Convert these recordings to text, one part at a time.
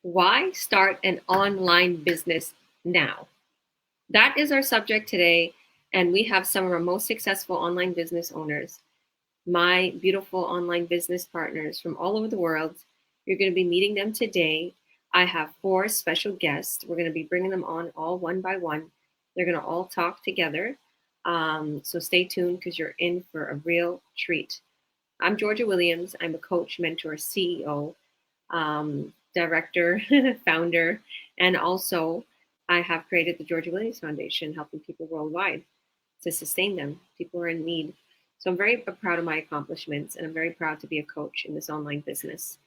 Why start an online business now? That is our subject today, and we have some of our most successful online business owners, my beautiful online business partners from all over the world. You're going to be meeting them today. I have 4 special guests. We're going to be bringing them on all one by one. They're going to all talk together. So stay tuned because you're in for a real treat. I'm Georgia Williams. I'm a coach, mentor, CEO, director, founder, and also I have created the Georgia Williams Foundation, helping people worldwide to sustain them. People are in need. So I'm very proud of my accomplishments, and I'm very proud to be a coach in this online business.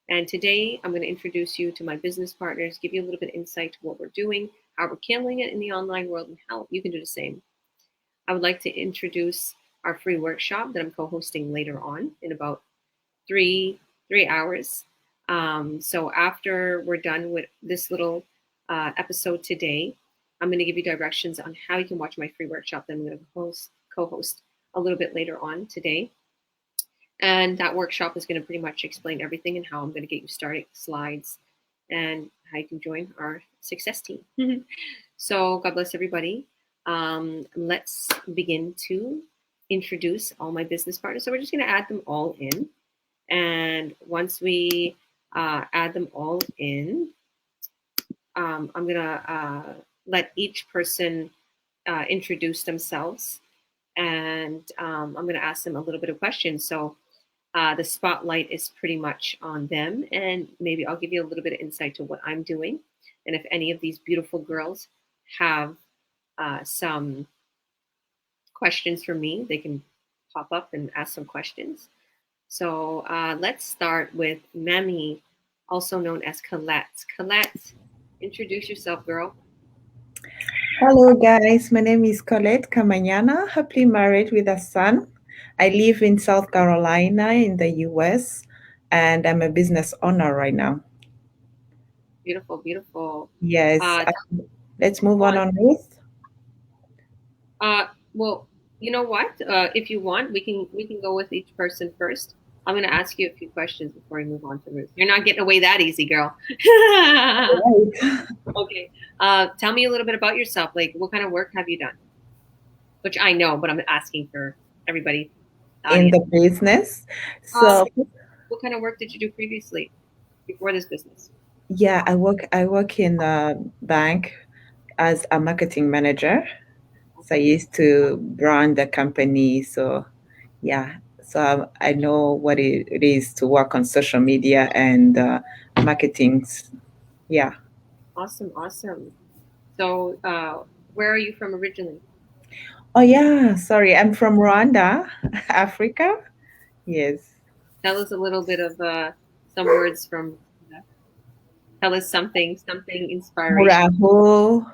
And today I'm going to introduce you to my business partners, give you a little bit of insight to what we're doing, how we're killing it in the online world, and how you can do the same. I would like to introduce our free workshop that I'm co-hosting later on in about three hours. So after we're done with this little episode today, I'm going to give you directions on how you can watch my free workshop that I'm going to co-host a little bit later on today. And that workshop is going to pretty much explain everything and how I'm going to get you started, slides, and how you can join our success team. So God bless everybody. Let's begin to introduce all my business partners. So we're just going to add them all in. And once we add them all in, I'm going to let each person introduce themselves. And I'm going to ask them a little bit of questions. So the spotlight is pretty much on them. And maybe I'll give you a little bit of insight to what I'm doing. And if any of these beautiful girls have some questions for me, they can pop up and ask some questions. So let's start with Mammy, also known as Colette. Colette, introduce yourself, girl. Hello, guys. My name is Colette Camañana, happily married with a son. I live in South Carolina in the US, and I'm a business owner right now. Beautiful, beautiful. Yes. Let's move on Ruth. Well, you know what? If you want, we can go with each person first. I'm going to ask you a few questions before we move on to Ruth. You're not getting away that easy, girl. Right. Okay. Tell me a little bit about yourself. Like, what kind of work have you done? Which I know, but I'm asking for everybody. In the business. So, what kind of work did you do previously before this business? Yeah, I work in a bank as a marketing manager. So I used to brand the company. So yeah, so I know what it is to work on social media and marketing. Yeah. Awesome, awesome. So, where are you from originally? Oh yeah, sorry, I'm from Rwanda, Africa. Yes. Tell us a little bit of some words from. Tell us something inspirational. Muraho.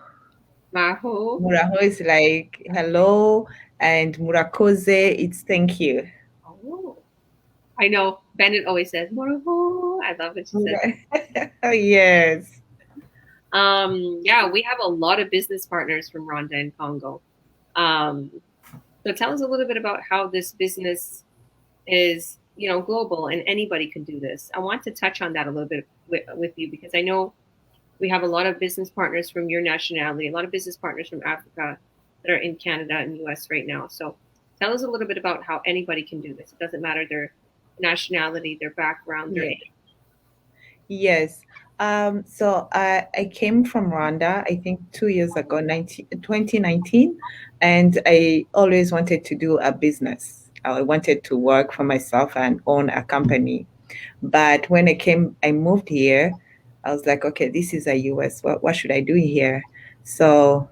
Maho. Muraho is like hello, and murakoze, it's thank you. Oh, I know. Bennett always says Muraho. I love what she says. Yes. Yeah, we have a lot of business partners from Rwanda and Congo. So tell us a little bit about how this business is, global, and anybody can do this. I want to touch on that a little bit with you because I know we have a lot of business partners from your nationality, a lot of business partners from Africa that are in Canada and US right now. So tell us a little bit about how anybody can do this. It doesn't matter their nationality, their background, their age. Yes. So I came from Rwanda, I think 2 years ago, 2019, and I always wanted to do a business. I wanted to work for myself and own a company. But when I moved here, I was like, okay, this is a US. What should I do here? So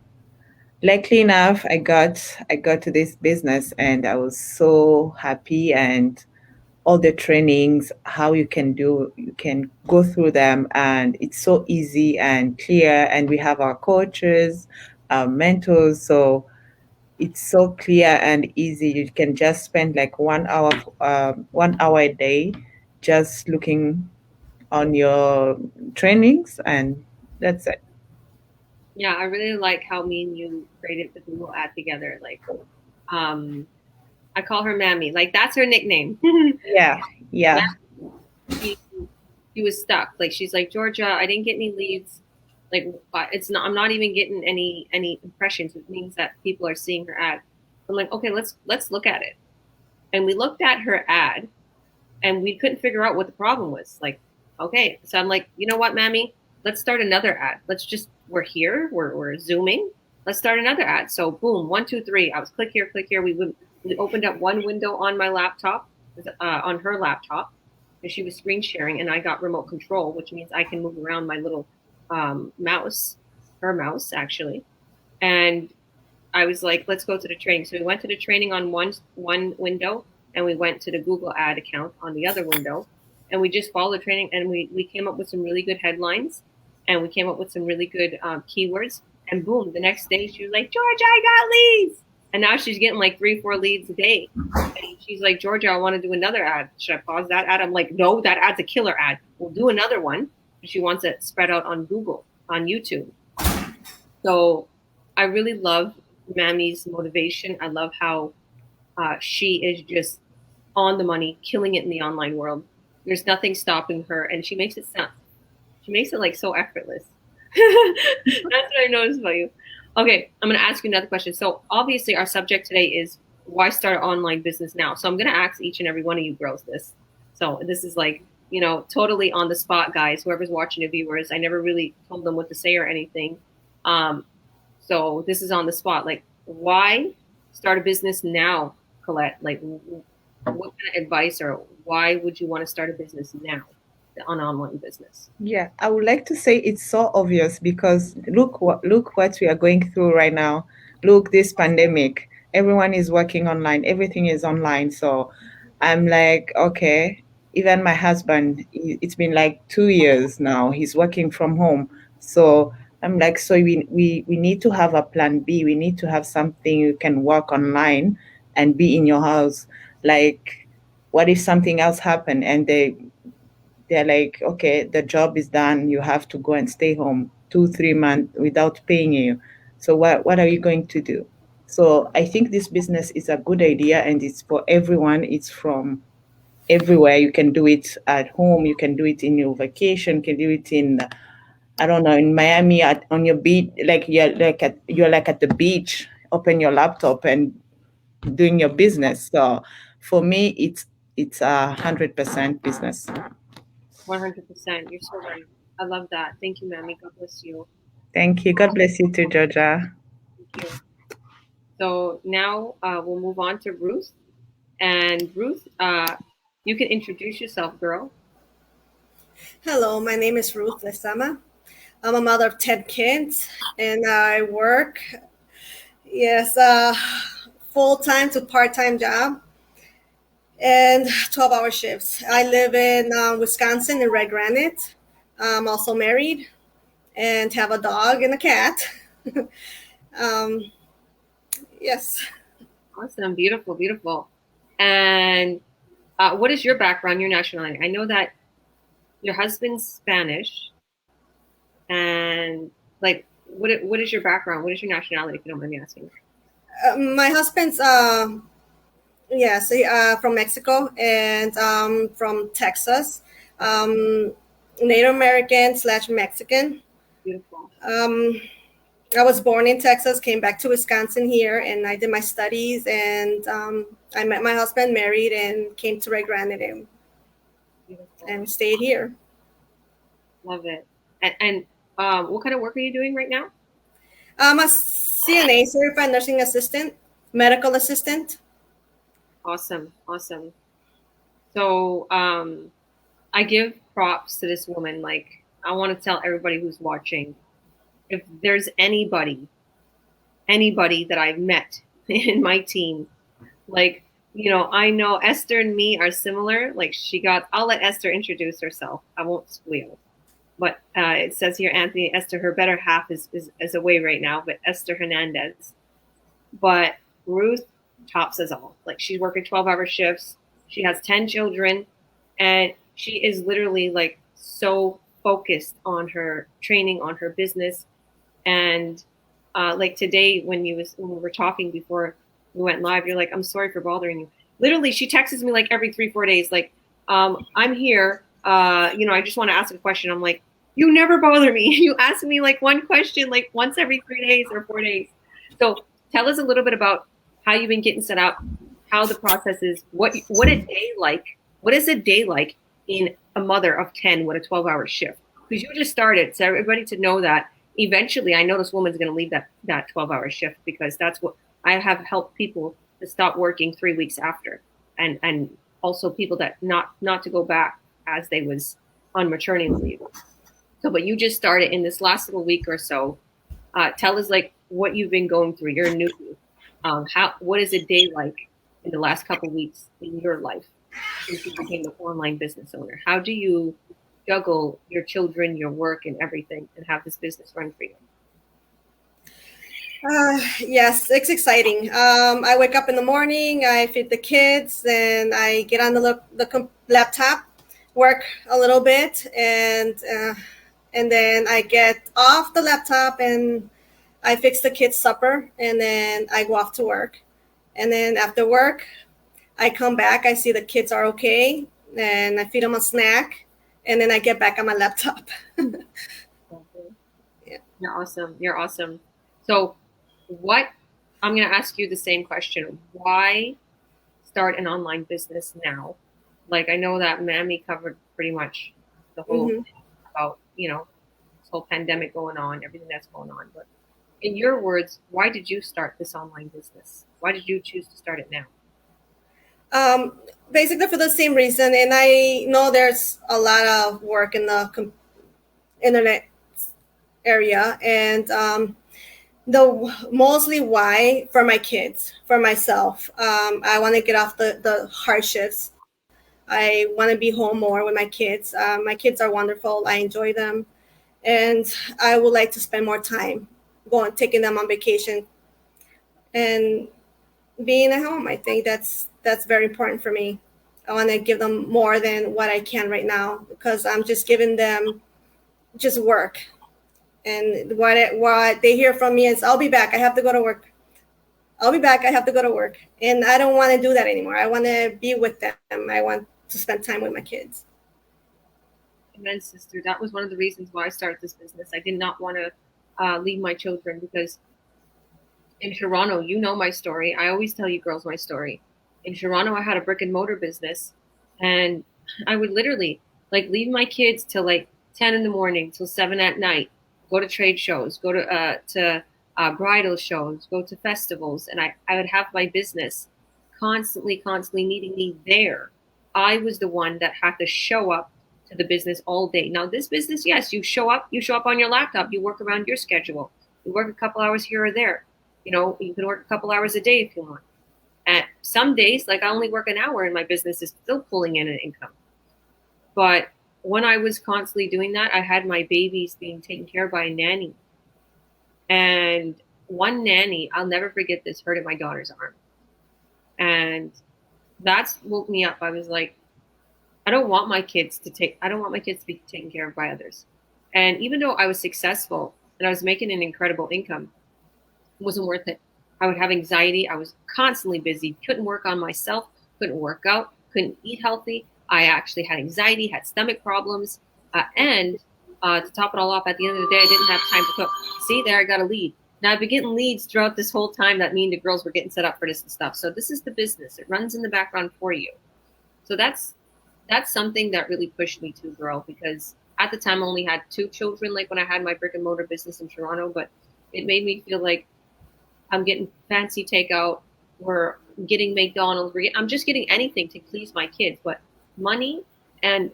luckily enough, I got to this business and I was so happy, and all the trainings, how you can go through them, and it's so easy and clear, and we have our coaches, our mentors, so it's so clear and easy. You can just spend like 1 hour a day just looking on your trainings, and that's it. Yeah, I really like how me and you created the Google ad together. Like, I call her Mammy. Like, that's her nickname. Yeah. She she was stuck. Like she's like, Georgia, I didn't get any leads. Like it's not. I'm not even getting any impressions. It means that people are seeing her ad. I'm like, okay, let's look at it. And we looked at her ad, and we couldn't figure out what the problem was. Like, okay, so I'm like, you know what, Mammy? Let's start another ad. We're here. We're zooming. Let's start another ad. So boom, 1, 2, 3. I was click here, click here. We opened up one window on my laptop, on her laptop, and she was screen sharing, and I got remote control, which means I can move around my little mouse, her mouse actually. And I was like, let's go to the training. So we went to the training on one window, and we went to the Google ad account on the other window, and we just followed the training, and we came up with some really good headlines, and we came up with some really good keywords. And boom, the next day she was like, Georgia, I got leads. And now she's getting like 3-4 leads a day. And she's like, Georgia, I want to do another ad. Should I pause that ad? I'm like, no, that ad's a killer ad. We'll do another one. She wants it spread out on Google, on YouTube. So I really love Mammy's motivation. I love how she is just on the money, killing it in the online world. There's nothing stopping her, and she makes it like so effortless. That's what I noticed about you. Okay, I'm going to ask you another question. So obviously our subject today is why start an online business now? So I'm going to ask each and every one of you girls this. So this is like, totally on the spot, guys, whoever's watching the viewers. I never really told them what to say or anything. So this is on the spot. Like, why start a business now, Colette? Like, what kind of advice, or why would you want to start a business now, an online business? Yeah, I would like to say it's so obvious because look what we are going through right now. Look, this pandemic. Everyone is working online. Everything is online. So I'm like, okay. Even my husband, it's been like 2 years now. He's working from home. So I'm like, so we need to have a plan B. We need to have something you can work online and be in your house. Like, what if something else happened and they're like, okay, the job is done. You have to go and stay home 2, 3 months without paying you. So what are you going to do? So I think this business is a good idea and it's for everyone. It's from everywhere. You can do it at home. You can do it in your vacation. You can do it in, I don't know, in Miami on your beach. Like you're like at the beach. Open your laptop and doing your business. So for me, it's 100% business. 100%. You're so right. I love that. Thank you, Mammy. God bless you. Thank you. God bless you too, Georgia. Thank you. So now we'll move on to Ruth. And Ruth, you can introduce yourself, girl. Hello, my name is Ruth Lesama. I'm a mother of 10 kids, and I work, yes, full-time to part-time job and 12-hour shifts. I live in Wisconsin in Red Granite. I'm also married and have a dog and a cat. um, yes. Awesome. Beautiful, beautiful. And what is your background, your nationality? I know that your husband's Spanish. And like, what is your background? What is your nationality, if you don't mind me asking? My husband's yes, from Mexico and from Texas, Native American / Mexican. Beautiful. I was born in Texas, came back to Wisconsin here, and I did my studies, and I met my husband, married, and came to Red Granite and stayed here. Love it. And what kind of work are you doing right now? I'm a CNA, certified nursing assistant, medical assistant. Awesome, awesome. So I give props to this woman. Like, I want to tell everybody who's watching, if there's anybody that I've met in my team, like, I know Esther and me are similar. Like, I'll let Esther introduce herself. I won't squeal. But it says here, Anthony, Esther, her better half is away right now, but Esther Hernandez. But Ruth tops us all. Like, she's working 12-hour shifts. She has 10 children, and she is literally like so focused on her training, on her business. And like today, when we were talking before we went live, you're like, I'm sorry for bothering you. Literally, she texts me like every 3-4 days, like, I'm here. I just want to ask a question. I'm like, you never bother me. You ask me like one question, like once every 3 days or 4 days. So tell us a little bit about how you've been getting set up, how the process is, what a day like, what is a day like in a mother of 10 with a 12-hour shift? Because you just started, so everybody to know that eventually I know this woman's going to leave that 12-hour shift, because that's what I have helped people to stop working 3 weeks after, and also people that not to go back as they was on maternity leave. So, but you just started in this last little week or so. Tell us like what you've been going through. You're new. What is a day like in the last couple of weeks in your life since you became an online business owner? How do you juggle your children, your work, and everything, and have this business run for you? Yes, it's exciting. I wake up in the morning, I feed the kids, then I get on the laptop, work a little bit, and then I get off the laptop and I fix the kids' supper, and then I go off to work. And then after work, I come back, I see the kids are okay, and I feed them a snack, and then I get back on my laptop. Yeah. You're awesome. You're awesome. So I'm going to ask you the same question. Why start an online business now? Like, I know that Mammy covered pretty much the whole thing about, this whole pandemic going on, everything that's going on. But in your words, why did you start this online business? Why did you choose to start it now? Basically for the same reason. And I know there's a lot of work in the internet area. And the mostly why for my kids, for myself, I want to get off the hardships. I want to be home more with my kids. My kids are wonderful. I enjoy them. And I would like to spend more time taking them on vacation and being at home. I think that's very important for me. I want to give them more than what I can right now, because I'm just giving them just work. And what they hear from me is, I'll be back. I have to go to work. I'll be back. I have to go to work. And I don't want to do that anymore. I want to be with them. I want to spend time with my kids. Amen, sister. That was one of the reasons why I started this business. I did not want to leave my children, because in Toronto, you know my story. I always tell you girls my story. In Toronto, I had a brick and mortar business, and I would literally like leave my kids till like 10 in the morning till 7 at night, go to trade shows, go to bridal shows, go to festivals, and I would have my business constantly needing me there. I was the one that had to show up to the business all day. Now this business, yes, you show up on your laptop, you work around your schedule, you work a couple hours here or there. You can work a couple hours a day if you want. And some days, like I only work an hour and my business is still pulling in an income. But when I was constantly doing that, I had my babies being taken care of by a nanny. And one nanny, I'll never forget this, hurted my daughter's arm. And that's woke me up. I was like, I don't want my kids to be taken care of by others. And even though I was successful and I was making an incredible income, it wasn't worth it. I would have anxiety. I was constantly busy, couldn't work on myself, couldn't work out, couldn't eat healthy. I actually had anxiety, had stomach problems. And to top it all off, at the end of the day, I didn't have time to cook. See, there, I got a lead. Now, I've been getting leads throughout this whole time that me and the girls were getting set up for this and stuff. So this is the business. It runs in the background for you. So that's something that really pushed me to, girl, because at the time I only had 2 children, like when I had my brick and mortar business in Toronto, but it made me feel like I'm getting fancy takeout, we're getting McDonald's, I'm just getting anything to please my kids. But money and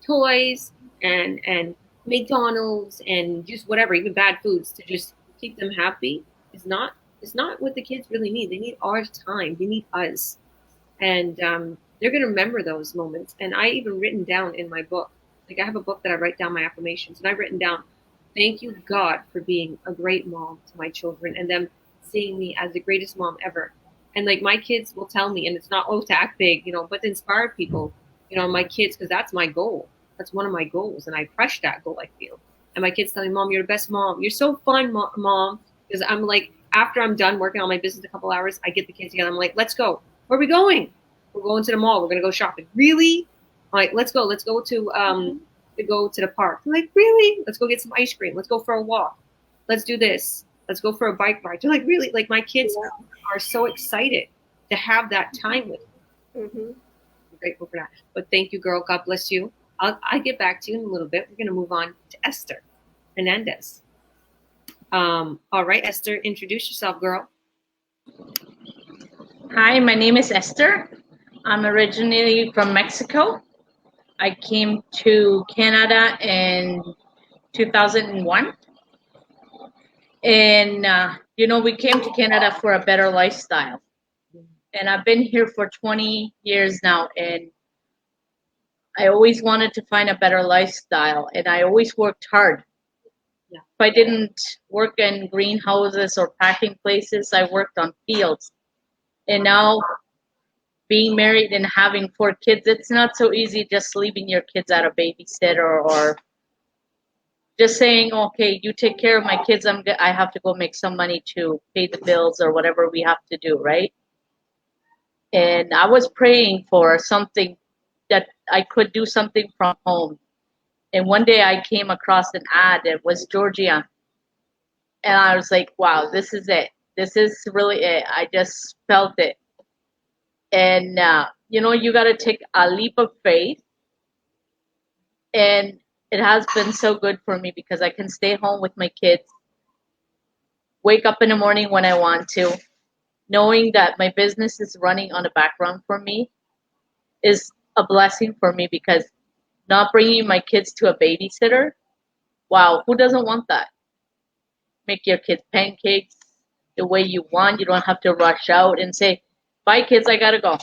toys and McDonald's and just whatever, even bad foods to just keep them happy is not what the kids really need. They need our time. They need us. And they're going to remember those moments. And I even written down in my book, like I have a book that I write down my affirmations, and I've written down, thank you, God, for being a great mom to my children and them seeing me as the greatest mom ever. And like my kids will tell me, and it's not to act big, but to inspire people, my kids, because that's my goal. That's one of my goals. And I crush that goal, I feel. And my kids tell me, Mom, you're the best mom. You're so fun, Mom. Because I'm like, after I'm done working on my business a couple hours, I get the kids together. I'm like, let's go. Where are we going? We're going to the mall. We're going to go shopping. Really? Like, let's go to go to the park. I'm like, really? Let's go get some ice cream. Let's go for a walk. Let's do this. Let's go for a bike ride. They're like, really? Like, my kids Yeah. are so excited to have that time with me. Mm-hmm. I'm grateful for that. But thank you, girl. God bless you. I'll get back to you in a little bit. We're going to move on to Esther Hernandez. All right, Esther, introduce yourself, girl. Hi, my name is Esther. I'm originally from Mexico. I came to Canada in 2001. And, we came to Canada for a better lifestyle. And I've been here for 20 years now. And I always wanted to find a better lifestyle. And I always worked hard. Yeah. If I didn't work in greenhouses or packing places, I worked on fields. And now, being married and having 4 kids, it's not so easy just leaving your kids at a babysitter or just saying, okay, you take care of my kids. I have to go make some money to pay the bills or whatever we have to do, right? And I was praying for something that I could do something from home. And one day I came across an ad. It was Georgia. And I was like, wow, this is it. This is really it. I just felt it. And, you got to take a leap of faith. And it has been so good for me because I can stay home with my kids, wake up in the morning when I want to, knowing that my business is running on the background for me is a blessing for me because not bringing my kids to a babysitter, wow, who doesn't want that? Make your kids pancakes the way you want. You don't have to rush out and say, bye, kids, I got to go.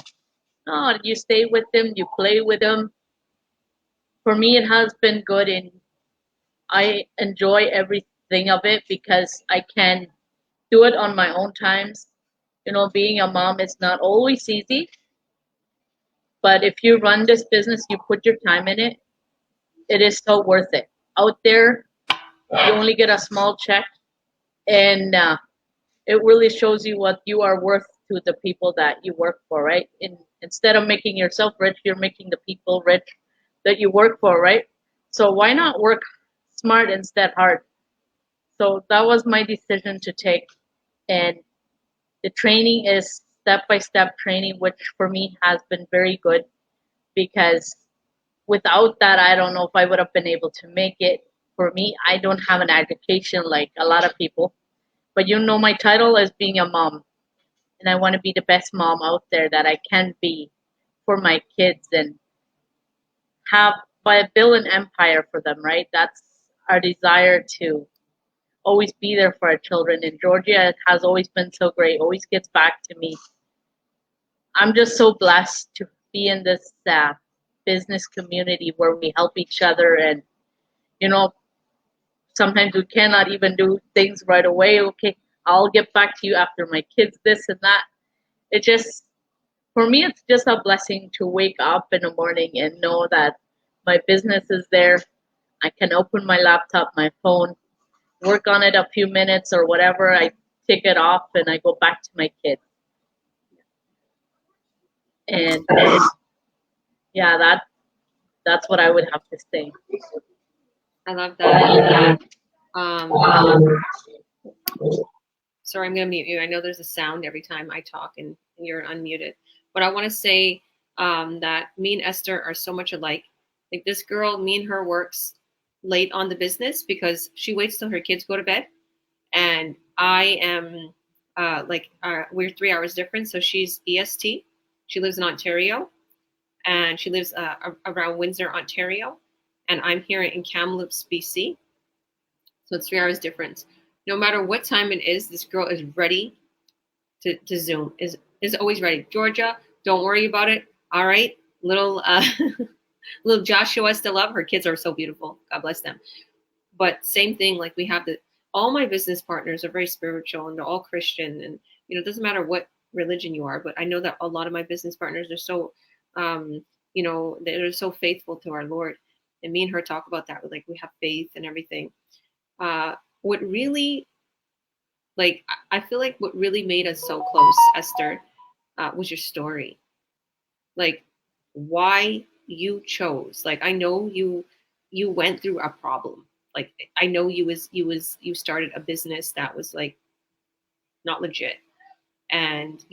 No, you stay with them, you play with them. For me, it has been good, and I enjoy everything of it because I can do it on my own times. Being a mom is not always easy, but if you run this business, you put your time in it, it is so worth it. Out there, you only get a small check, and it really shows you what you are worth to the people that you work for, right? And instead of making yourself rich, you're making the people rich that you work for, right? So why not work smart instead hard? So that was my decision to take. And the training is step-by-step training, which for me has been very good because without that, I don't know if I would have been able to make it. For me, I don't have an education like a lot of people, but my title is being a mom, and I want to be the best mom out there that I can be for my kids and build an empire for them, right? That's our desire to always be there for our children. And Georgia has always been so great, always gets back to me. I'm just so blessed to be in this business community where we help each other. And, sometimes we cannot even do things right away. Okay, I'll get back to you after my kids, this and that. It just, for me, it's just a blessing to wake up in the morning and know that my business is there. I can open my laptop, my phone, work on it a few minutes or whatever. I take it off and I go back to my kids. And yeah, that's what I would have to say. I love that. Sorry, I'm going to mute you. I know there's a sound every time I talk and you're unmuted. But I want to say that me and Esther are so much alike. Like this girl, me and her works late on the business because she waits till her kids go to bed. And I am we're 3 hours different. So she's EST. She lives in Ontario and she lives around Windsor, Ontario. And I'm here in Kamloops, BC. So it's 3 hours difference. No matter what time it is, this girl is ready to Zoom, is always ready. Georgia, don't worry about it. All right. Little little Joshua still up. Her kids are so beautiful. God bless them. But same thing, like we have all my business partners are very spiritual and they're all Christian. And, it doesn't matter what religion you are, but I know that a lot of my business partners are so, they're so faithful to our Lord. And me and her talk about that. Like we have faith and everything. What really, I feel like what really made us so close, Esther, was your story. Like, why you chose. Like, I know you went through a problem. Like, I know you started a business that was like not legit. And,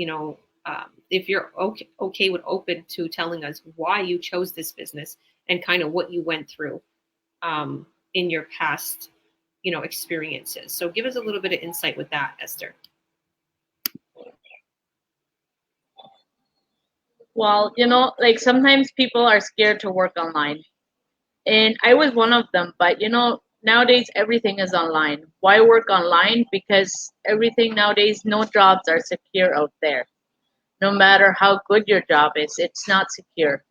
if you're okay with open to telling us why you chose this business and kind of what you went through in your past, experiences. So give us a little bit of insight with that, Esther. Well, like sometimes people are scared to work online. And I was one of them. But, nowadays everything is online. Why work online? Because everything nowadays, no jobs are secure out there. No matter how good your job is, it's not secure.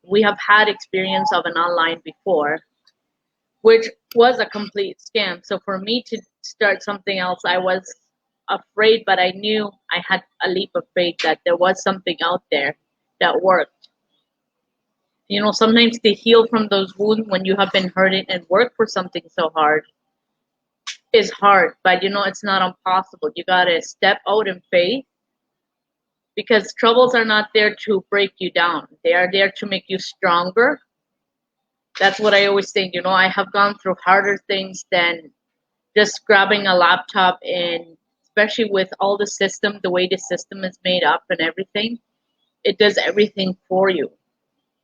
We have had experience of an online before, which was a complete scam. So for me to start something else, I was afraid, but I knew I had a leap of faith that there was something out there that worked. Sometimes to heal from those wounds when you have been hurting and work for something so hard is hard, but it's not impossible. You gotta step out in faith because troubles are not there to break you down. They are there to make you stronger. That's what I always think. I have gone through harder things than just grabbing a laptop, and especially with all the system, the way the system is made up and everything, it does everything for you.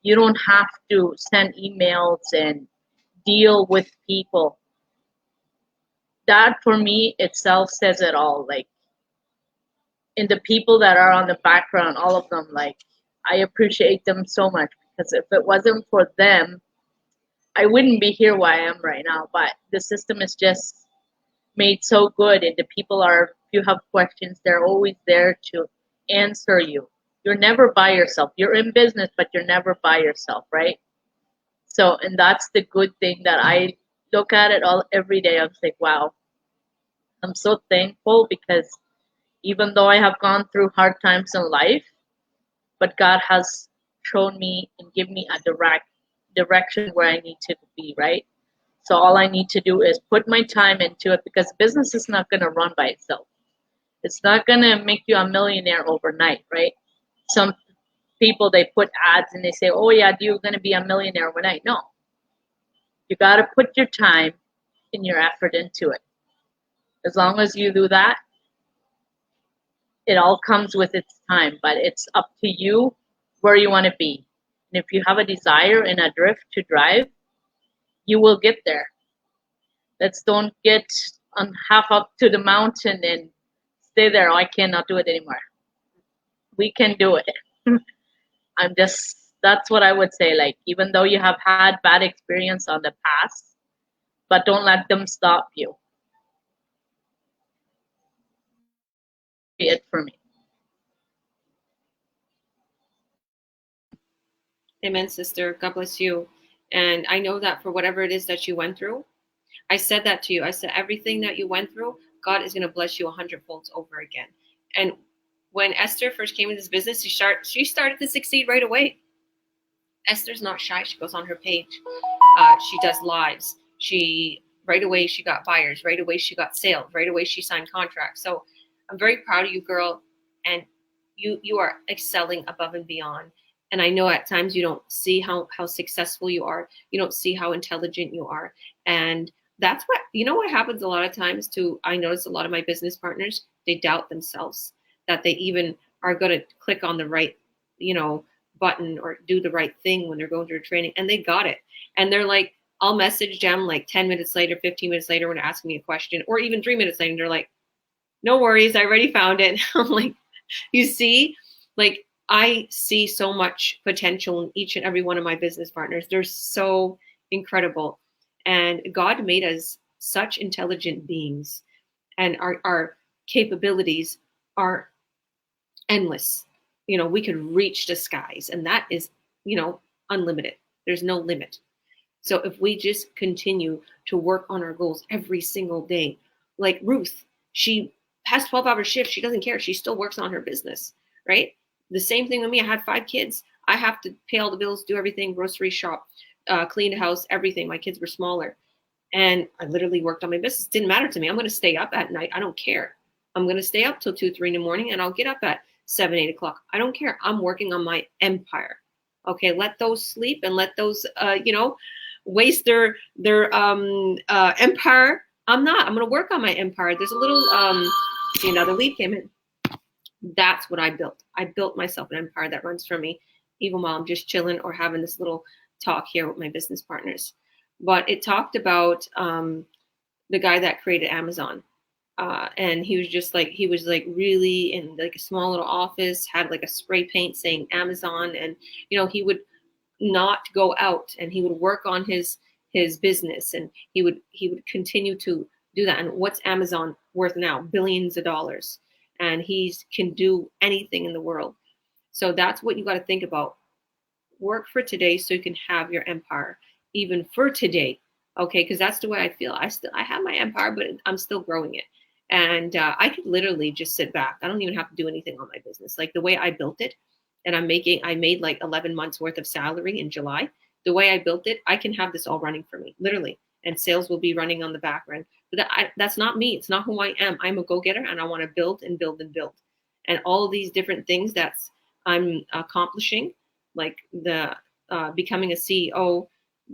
You don't have to send emails and deal with people. That for me itself says it all. Like, in the people that are on the background, all of them, like, I appreciate them so much because if it wasn't for them, I wouldn't be here where I am right now. But the system is just made so good, and the people are, if you have questions, they're always there to answer you. You're never by yourself. You're in business, but you're never by yourself, right? So, and that's the good thing that I look at it all every day. I'm like, wow, I'm so thankful because even though I have gone through hard times in life, but God has shown me and give me a direct direction where I need to be, right? So all I need to do is put my time into it because business is not going to run by itself. It's not going to make you a millionaire overnight, right? Some people, they put ads and they say, oh yeah, you're going to be a millionaire overnight. No, you got to put your time and your effort into it. As long as you do that, it all comes with its time, but it's up to you where you want to be. And if you have a desire and a drift to drive, you will get there. Let's don't get on half up to the mountain and stay there. Oh, I cannot do it anymore. We can do it. That's what I would say. Like, even though you have had bad experience on the past, but don't let them stop you. It for me. Amen, sister. God bless you. And I know that for whatever it is that you went through, I said that to you. I said, everything that you went through, God is going to bless you 100-fold over again. And when Esther first came into this business, she started to succeed right away. Esther's not shy. She goes on her page. She does lives. Right away, she got buyers. Right away, she got sales. Right away, she signed contracts. So I'm very proud of you, girl. And you are excelling above and beyond. And I know at times you don't see how successful you are. You don't see how intelligent you are. And that's what happens a lot of times too. I notice a lot of my business partners, they doubt themselves that they even are going to click on the right, button or do the right thing when they're going through training, and they got it. And they're like, I'll message them like 10 minutes later, 15 minutes later when they're asking me a question, or even 3 minutes later, and they're like, no worries, I already found it. I'm like, you see, like, I see so much potential in each and every one of my business partners. They're so incredible. And God made us such intelligent beings, and our capabilities are endless. We could reach the skies, and that is, unlimited. There's no limit. So if we just continue to work on our goals every single day, like Ruth, she has 12-hour shifts. She doesn't care. She still works on her business, right? The same thing with me. I had 5 kids. I have to pay all the bills, do everything, grocery shop, clean the house, everything. My kids were smaller. And I literally worked on my business. It didn't matter to me. I'm going to stay up at night. I don't care. I'm going to stay up till 2, 3 in the morning, and I'll get up at 7, 8 o'clock. I don't care. I'm working on my empire. Okay, let those sleep and let those, waste their empire. I'm not. I'm going to work on my empire. There's a little, see, another lead came in. That's what I built. I built myself an empire that runs for me, even while I'm just chilling or having this little talk here with my business partners. But it talked about the guy that created Amazon. And he was like really in like a small little office, had like a spray paint saying Amazon. And, he would not go out, and he would work on his business, and he would continue to do that. And what's Amazon worth now? Billions of dollars. And he can do anything in the world. So that's what you got to think about. Work for today so you can have your empire, even for today. Okay, because that's the way I feel. I have my empire, but I'm still growing it. And I could literally just sit back. I don't even have to do anything on my business. Like the way I built it, and I made like 11 months worth of salary in July. The way I built it, I can have this all running for me, literally, and sales will be running on the background. But that's not me. It's not who I am. I'm a go-getter, and I want to build and build and build, and all these different things that's I'm accomplishing, like the becoming a CEO,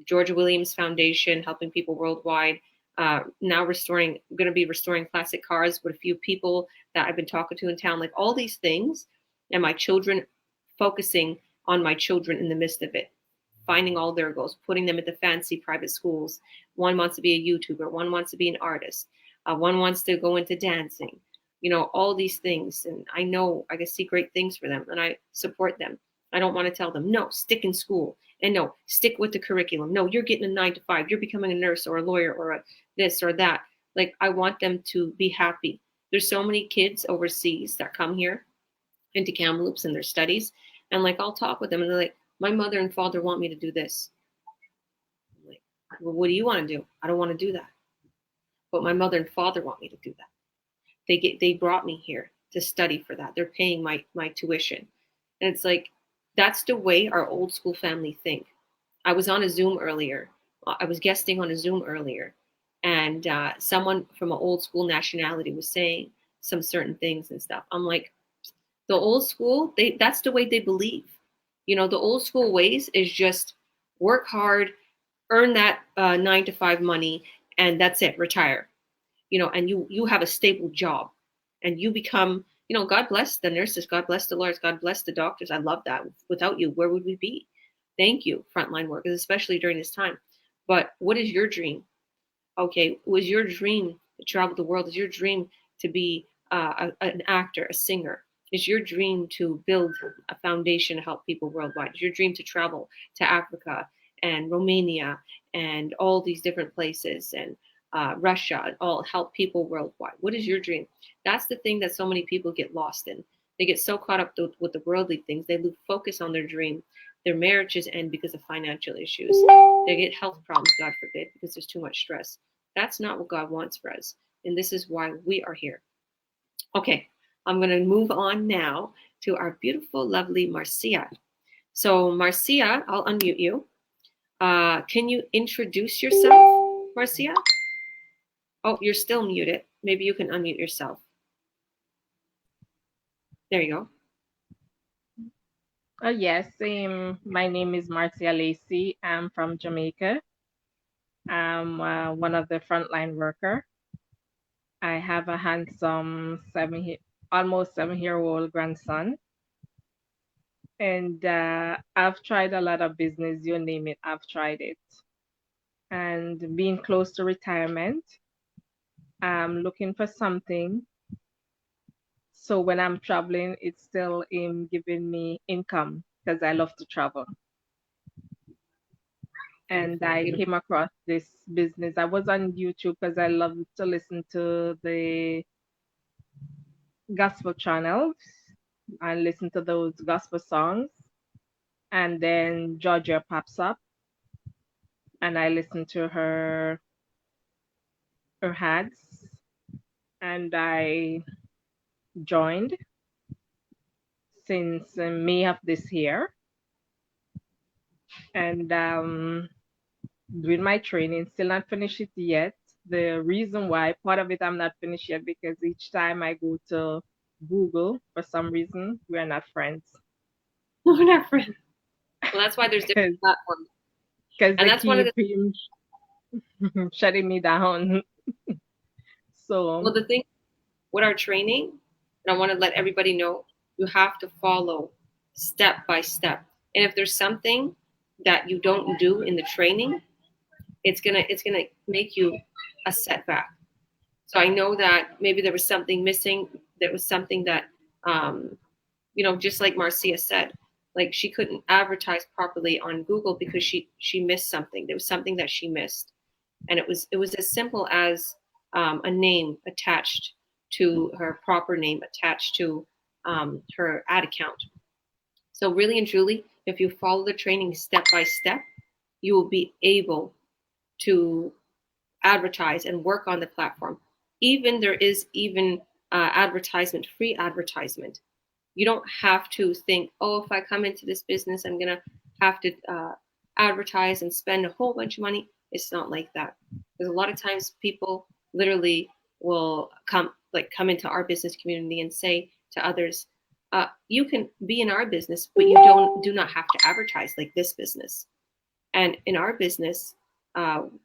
Georgia Williams Foundation, helping people worldwide. Now going to be restoring classic cars with a few people that I've been talking to in town, like all these things, and my children, focusing on my children in the midst of it, finding all their goals, putting them at the fancy private schools. One wants to be a YouTuber, one wants to be an artist, one wants to go into dancing, all these things. And I know I can see great things for them, and I support them. I don't want to tell them, no, stick in school, and no, stick with the curriculum. No, you're getting a 9 to 5. You're becoming a nurse or a lawyer or a this or that. Like, I want them to be happy. There's so many kids overseas that come here into Kamloops in their studies. And like, I'll talk with them, and they're like, my mother and father want me to do this. I'm like, well, what do you want to do? I don't want to do that. But my mother and father want me to do that. They brought me here to study for that. They're paying my tuition. And it's like, that's the way our old school family think. I was on a Zoom earlier. I was guesting on a Zoom earlier, and someone from an old school nationality was saying some certain things and stuff. I'm like, the old school, that's the way they believe. The old school ways is just work hard, earn that 9 to 5 money, and that's it, retire. And you have a stable job, and you become, God bless the nurses, God bless the lawyers, God bless the doctors. I love that. Without you, where would we be? Thank you, frontline workers, especially during this time. But what is your dream? Okay, was your dream to travel the world? Is your dream to be an actor, a singer? Is your dream to build a foundation to help people worldwide? Is your dream to travel to Africa and Romania and all these different places, and Russia, and all help people worldwide? What is your dream? That's the thing that so many people get lost in. They get so caught up with the worldly things, they lose focus on their dream. Their marriages end because of financial issues. They get health problems, God forbid, because there's too much stress. That's not what God wants for us. And this is why we are here. Okay, I'm going to move on now to our beautiful, lovely Marcia. So, Marcia, I'll unmute you. Can you introduce yourself, Marcia? Oh, you're still muted. Maybe you can unmute yourself. There you go. Yes, my name is Marcia Lacy. I'm from Jamaica. I'm one of the frontline worker. I have a handsome almost 7-year-old grandson. And I've tried a lot of business, you name it, I've tried it. And being close to retirement, I'm looking for something. So when I'm traveling, it's still giving me income because I love to travel. And I came across this business. I was on YouTube because I love to listen to the gospel channels and listen to those gospel songs. And then Georgia pops up, and I listen to her ads, and I joined since May of this year. And doing my training, still not finished it yet. The reason why, part of it I'm not finished yet, because each time I go to Google, for some reason, we're not friends. We're not friends. Well, that's why there's different platforms. Because And they that's one of keep the shutting me down. well, So the thing with our training, and I want to let everybody know, you have to follow step by step. And if there's something that you don't do in the training, it's gonna make you a setback. So I know that maybe there was something missing. There was something that, um, just like Marcia said, like she couldn't advertise properly on Google because she missed something. There was something that she missed, and it was as simple as a name attached to her proper name attached to her ad account. So really and truly, if you follow the training step by step, you will be able to advertise and work on the platform. Even there is even advertisement, free advertisement. You don't have to think, oh, if I come into this business, I'm gonna have to advertise and spend a whole bunch of money. It's not like that. Because a lot of times people literally will come into our business community and say to others, you can be in our business, but you do not have to advertise like this business. And in our business,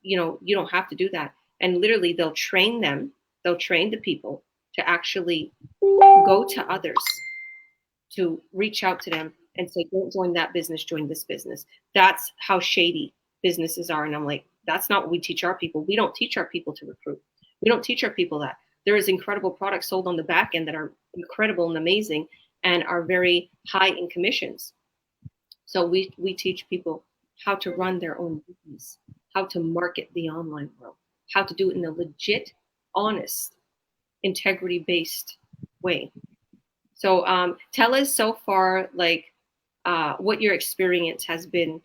you don't have to do that. And literally, they'll train them. They'll train the people to actually go to others, to reach out to them and say, don't join that business, join this business. That's how shady businesses are. And I'm like, that's not what we teach our people. We don't teach our people to recruit. We don't teach our people that. There is incredible products sold on the back end that are incredible and amazing and are very high in commissions. So we teach people how to run their own business, how to market the online world, how to do it in a legit, honest, integrity-based way. So tell us so far, like what your experience has been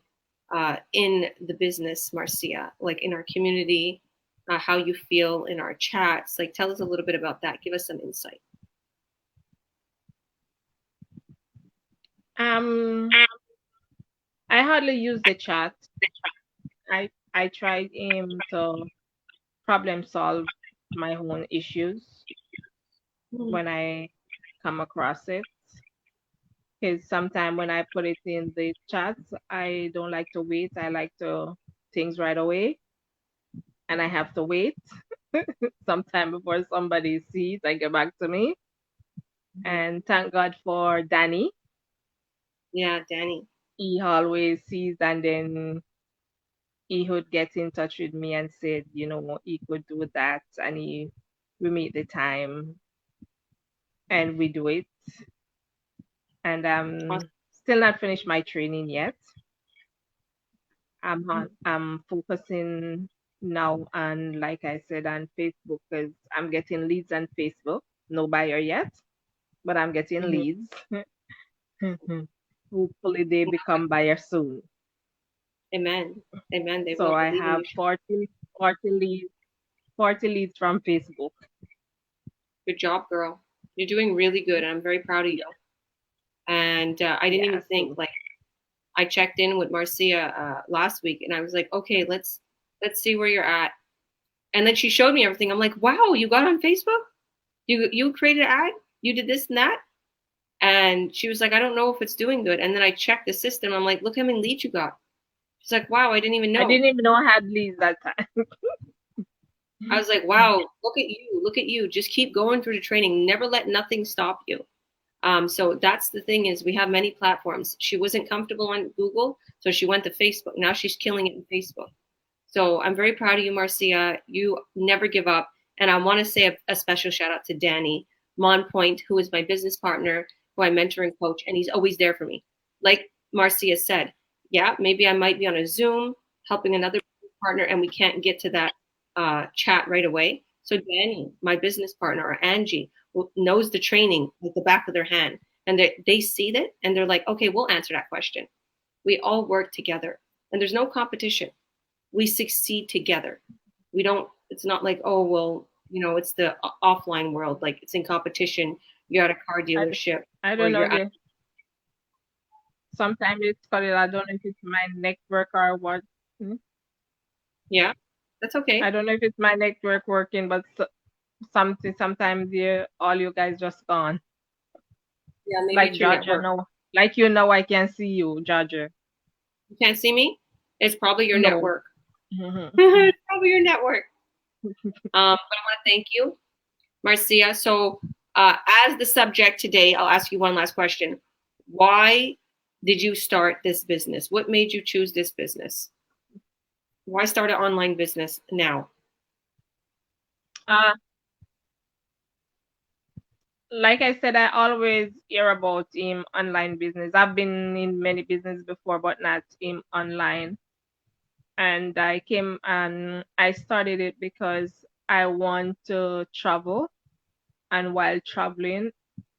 in the business, Marcia, like in our community, how you feel in our chats. Like, tell us a little bit about that. Give us some insight. I hardly use the chat. I tried to problem solve my own issues when I come across it. Because sometimes when I put it in the chat, I don't like to wait. I like to things right away, and I have to wait sometime before somebody sees and get back to me. And thank God for Danny. Yeah, Danny. He always sees, and then he would get in touch with me and said, he could do that, and we meet the time and we do it. And I'm still not finished my training yet. I'm focusing now on, like I said, on Facebook because I'm getting leads on Facebook. No buyer yet, but I'm getting leads. Hopefully they become buyers soon. Amen. Amen. They So will I believe have in you. 40 leads from Facebook. Good job, girl. You're doing really good. I'm very proud of you. And I didn't even think, like, I checked in with Marcia last week, and I was like, okay, let's see where you're at. And then she showed me everything. I'm like, wow, you got on Facebook? You created an ad? You did this and that? And she was like, I don't know if it's doing good. And then I checked the system. I'm like, look how many leads you got. She's like, wow, I didn't even know. I didn't even know I had leads that time. I was like, wow, look at you. Just keep going through the training. Never let nothing stop you. So that's the thing is we have many platforms. She wasn't comfortable on Google, so she went to Facebook. Now she's killing it in Facebook. So I'm very proud of you, Marcia. You never give up. And I want to say a special shout out to Danny Monpoint, who is my business partner, who I mentor and coach, and he's always there for me. Like Marcia said, yeah, maybe I might be on a Zoom helping another partner and we can't get to that chat right away. So Danny, my business partner, or Angie, knows the training at the back of their hand. And they see that and they're like, okay, we'll answer that question. We all work together and there's no competition. We succeed together. We don't, it's not like, oh, well, it's the offline world. Like it's in competition. You're at a car dealership. I don't know. Sometimes it's called, I don't know if it's my network or what. Yeah, that's okay. I don't know if it's my network working, but sometimes all you guys just gone. Yeah, maybe like Georgia, no. Like I can see you, Georgia. You can't see me? It's probably your No. network. Mhm. It's probably your network. But I want to thank you, Marcia. So as the subject today, I'll ask you one last question. Why did you start this business? What made you choose this business? Why start an online business now? Uh, like I said, I always hear about online business. I've been in many business before, but not online. And I came and I started it because I want to travel, and while traveling,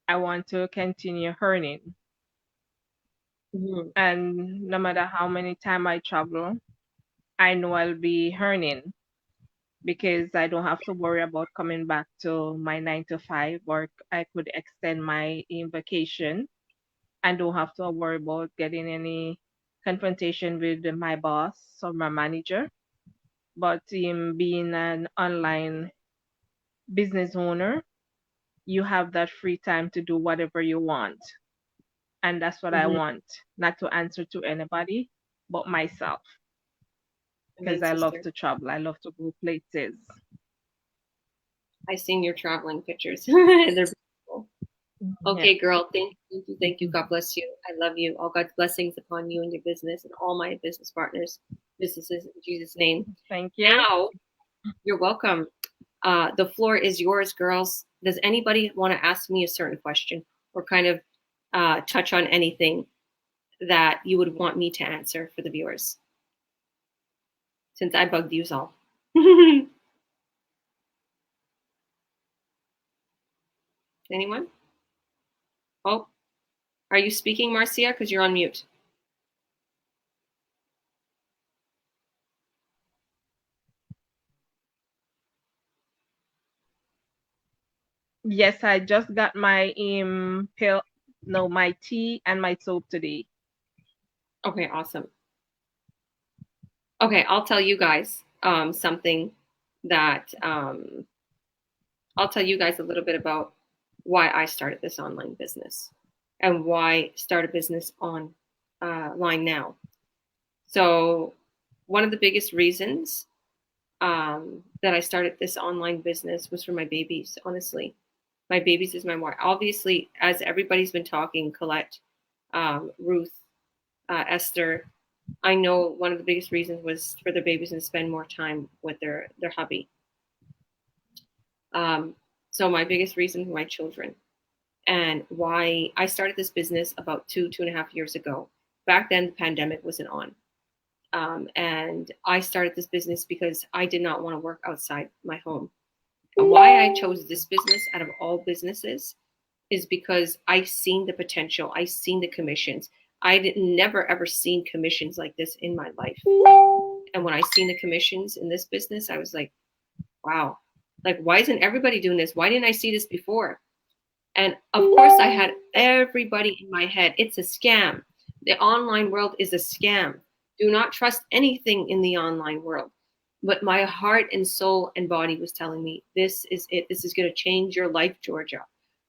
I want to continue earning. Mm-hmm. And no matter how many time I travel, I know I'll be earning because I don't have to worry about coming back to my 9 to 5, or I could extend my vacation and don't have to worry about getting any confrontation with my boss or my manager. But being an online business owner, you have that free time to do whatever you want. And that's what I Mm-hmm. want, not to answer to anybody but myself, because Amazing, I love sister. to travel. I love to go places. I seen your traveling pictures. They're beautiful. Yeah. Okay, girl. Thank you, thank you, thank you. God bless you. I love you. All God's blessings upon you and your business and all my business partners, businesses in Jesus' name. Thank you. Now, you're welcome. The floor is yours, girls. Does anybody want to ask me a certain question or kind of touch on anything that you would want me to answer for the viewers? Since I bugged you all. Anyone? Oh, are you speaking, Marcia? Because you're on mute. Yes, I just got my pill, no, my tea and my soap today. Okay, awesome. Okay, I'll tell you guys something that I'll tell you guys a little bit about why I started this online business and why start a business on line now. So one of the biggest reasons that I started this online business was for my babies. Honestly, my babies is my more obviously, as everybody's been talking, Colette, Ruth, Esther. I know one of the biggest reasons was for their babies and spend more time with their hubby. So my biggest reason for my children and why I started this business about 2.5 years ago. Back then, the pandemic wasn't on. And I started this business because I did not want to work outside my home. And why I chose this business out of all businesses is because I seen the potential. I seen the commissions. Never ever seen commissions like this in my life. And when I seen the commissions in this business, I was like, wow, like, why isn't everybody doing this? Why didn't I see this before? And of course, I had everybody in my head. It's a scam. The online world is a scam. Do not trust anything in the online world. But my heart and soul and body was telling me, this is it. This is going to change your life, Georgia.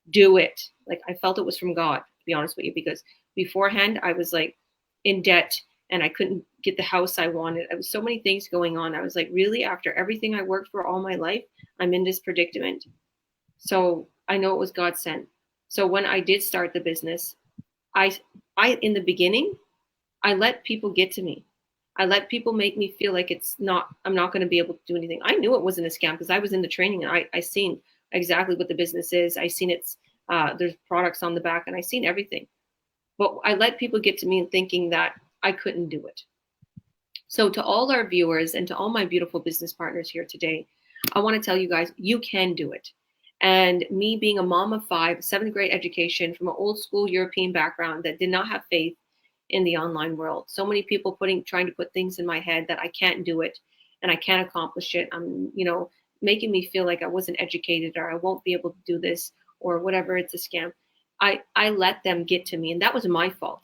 Do it. Like, I felt it was from God, to be honest with you, because beforehand I was like in debt and I couldn't get the house I wanted. There was so many things going on. I was like, really, after everything I worked for all my life, I'm in this predicament. So I know it was God sent. So when I did start the business, I in the beginning, I let people get to me. I let people make me feel like I'm not going to be able to do anything. I knew it wasn't a scam because I was in the training and I seen exactly what the business is. I seen there's products on the back and I seen everything. But I let people get to me and thinking that I couldn't do it. So to all our viewers and to all my beautiful business partners here today, I want to tell you guys, you can do it. And me being a mom of 5, 7th grade education from an old school European background that did not have faith in the online world. So many people trying to put things in my head that I can't do it and I can't accomplish it. Making me feel like I wasn't educated or I won't be able to do this or whatever. It's a scam. I let them get to me, and that was my fault.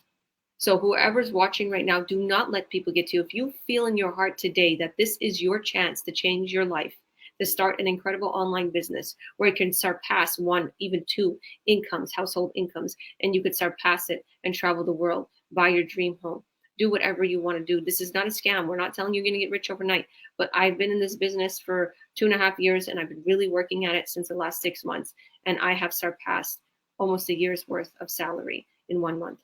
So whoever's watching right now, do not let people get to you. If you feel in your heart today that this is your chance to change your life, to start an incredible online business where it can surpass 1, even 2 incomes, household incomes, and you could surpass it and travel the world, buy your dream home, do whatever you want to do. This is not a scam. We're not telling you you're going to get rich overnight. But I've been in this business for 2.5 years, and I've been really working at it since the last 6 months. And I have surpassed almost a year's worth of salary in 1 month.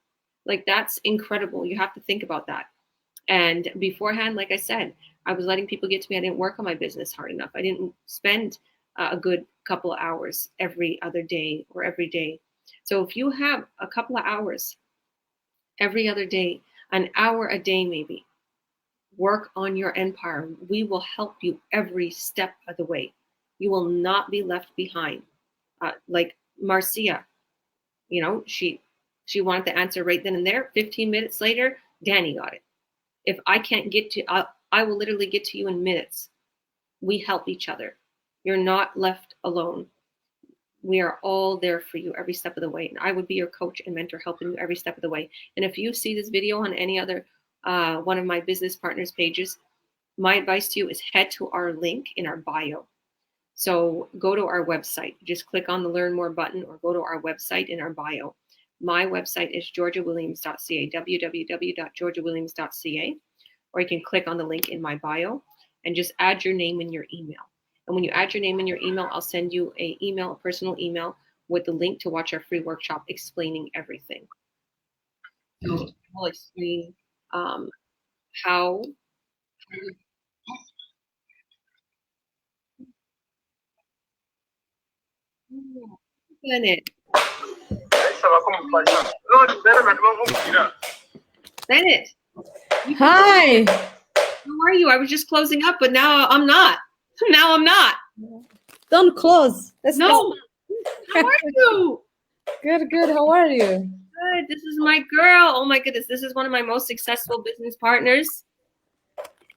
Like, that's incredible. You have to think about that. And beforehand, like I said, I was letting people get to me. I didn't work on my business hard enough. I didn't spend a good couple of hours every other day or every day. So if you have a couple of hours every other day, an hour a day maybe, work on your empire. We will help you every step of the way. You will not be left behind. Like Marcia, you know, she wanted the answer right then and there. 15 minutes later, Danny got it. If I can't get to, I will literally get to you in minutes. We help each other. You're not left alone. We are all there for you every step of the way. And I would be your coach and mentor, helping you every step of the way. And if you see this video on any other one of my business partners pages, my advice to you is head to our link in our bio. So go to our website. Just click on the Learn More button or go to our website in our bio. My website is georgiawilliams.ca, www.georgiawilliams.ca, or you can click on the link in my bio and just add your name and your email. And when you add your name and your email, I'll send you a personal email with the link to watch our free workshop explaining everything. So we'll explain how Bennett. Bennett. Hi. How are you? I was just closing up, but now I'm not. Now I'm not. Don't close. Let's No. go. How are you? Good, good. How are you? Good. This is my girl. Oh my goodness. This is one of my most successful business partners.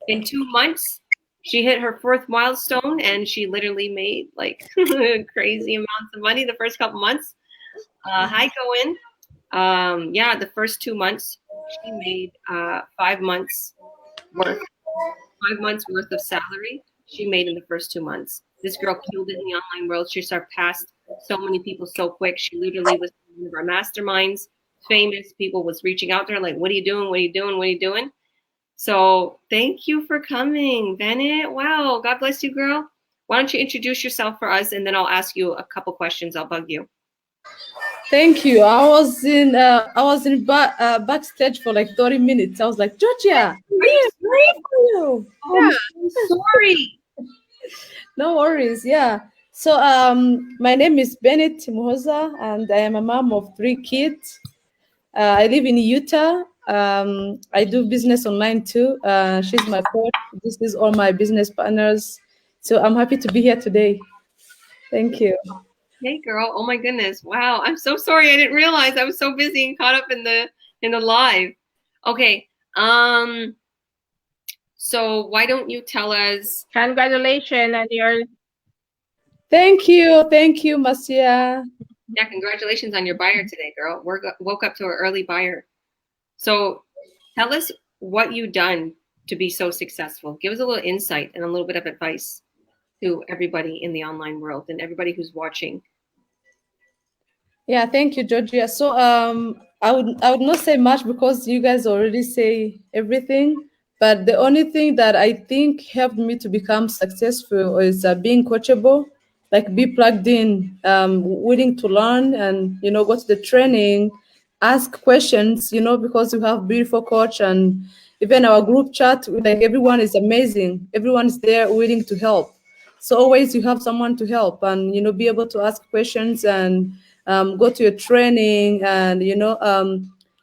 In 2 months, she hit her 4th milestone, and she literally made like crazy amounts of money the first couple months. Hi, Cohen. Yeah, the first 2 months, she made 5 months worth 5 months worth of salary she made in the first 2 months. This girl killed it in the online world. She surpassed so many people so quick. She literally was in one of our masterminds. Famous people was reaching out to her like, what are you doing? What are you doing? What are you doing? So thank you for coming, Bennett. Wow. God bless you, girl. Why don't you introduce yourself for us, and then I'll ask you a couple questions. I'll bug you. Thank you. I was in backstage for like 30 minutes. I was like, Georgia, Sorry. you. Oh, I'm so sorry. No worries. Yeah. So my name is Bennett Muhoza, and I am a mom of 3 kids. I live in Utah. I do business online too. She's my coach. This is all my business partners. So I'm happy to be here today. Thank you. Hey, girl. Oh my goodness. Wow. I'm so sorry. I didn't realize I was so busy and caught up in the live. Okay. So why don't you tell us? Congratulations on your. Thank you, Marcia. Yeah, congratulations on your buyer today, girl. Woke up to an early buyer. So tell us what you've done to be so successful. Give us a little insight and a little bit of advice to everybody in the online world and everybody who's watching. Yeah, thank you, Georgia. So I would not say much because you guys already say everything. But the only thing that I think helped me to become successful is being coachable, like be plugged in, willing to learn, and go to the training, ask questions. Because we have beautiful coach, and even our group chat, like everyone is amazing. Everyone is there willing to help. So always you have someone to help, and be able to ask questions and go to your training, and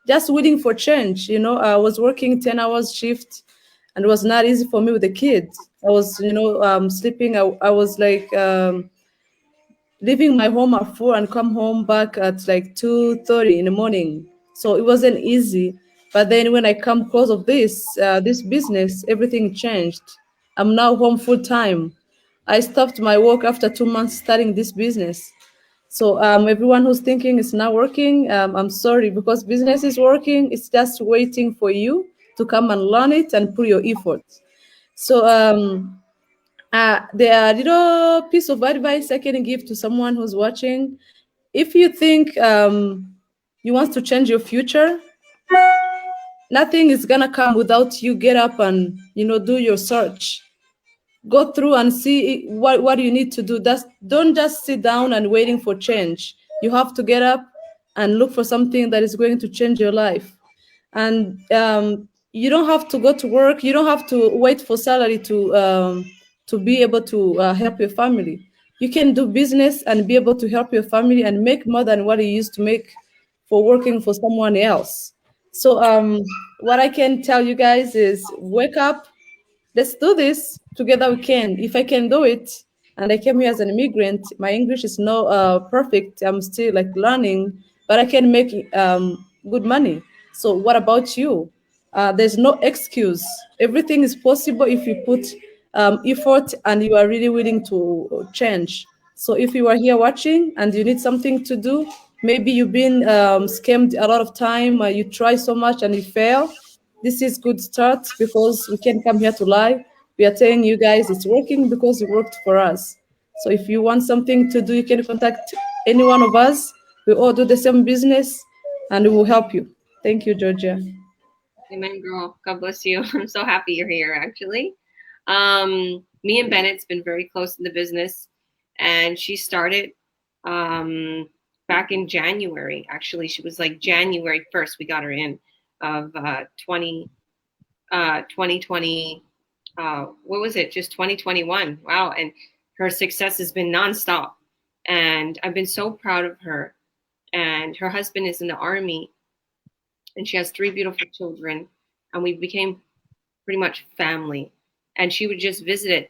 just waiting for change. I was working 10 hours shift, and it was not easy for me with the kids. I was sleeping. I was like leaving my home at 4 and come home back at like 2:30 in the morning. So it wasn't easy. But then when I come close of this business, everything changed. I'm now home full time. I stopped my work after 2 months starting this business. So everyone who's thinking it's not working, I'm sorry, because business is working. It's just waiting for you to come and learn it and put your effort. So there are little piece of advice I can give to someone who's watching. If you think you want to change your future, Nothing is gonna come without you get up and do your search. Go through and see what you need to do. Don't just sit down and waiting for change. You have to get up and look for something that is going to change your life. And you don't have to go to work. You don't have to wait for salary to be able to help your family. You can do business and be able to help your family and make more than what you used to make for working for someone else. So what I can tell you guys is wake up. Let's do this together. We can. If I can do it, and I came here as an immigrant, my English is not perfect. I'm still like learning, but I can make good money. So what about you? There's no excuse. Everything is possible if you put effort and you are really willing to change. So if you are here watching and you need something to do, maybe you've been scammed a lot of time, you try so much and you fail. This is good start because we can come here to lie. We are telling you guys it's working because it worked for us. So if you want something to do, you can contact any one of us. We all do the same business and we will help you. Thank you, Georgia. Amen, girl. God bless you. I'm so happy you're here, actually. Me and Bennett's been very close in the business, and she started back in January. Actually, she was like January 1st. We got her in of 2020. What was it? Just 2021. Wow. And her success has been nonstop. And I've been so proud of her. And her husband is in the Army, and she has 3 beautiful children, and we became pretty much family. And she would just visit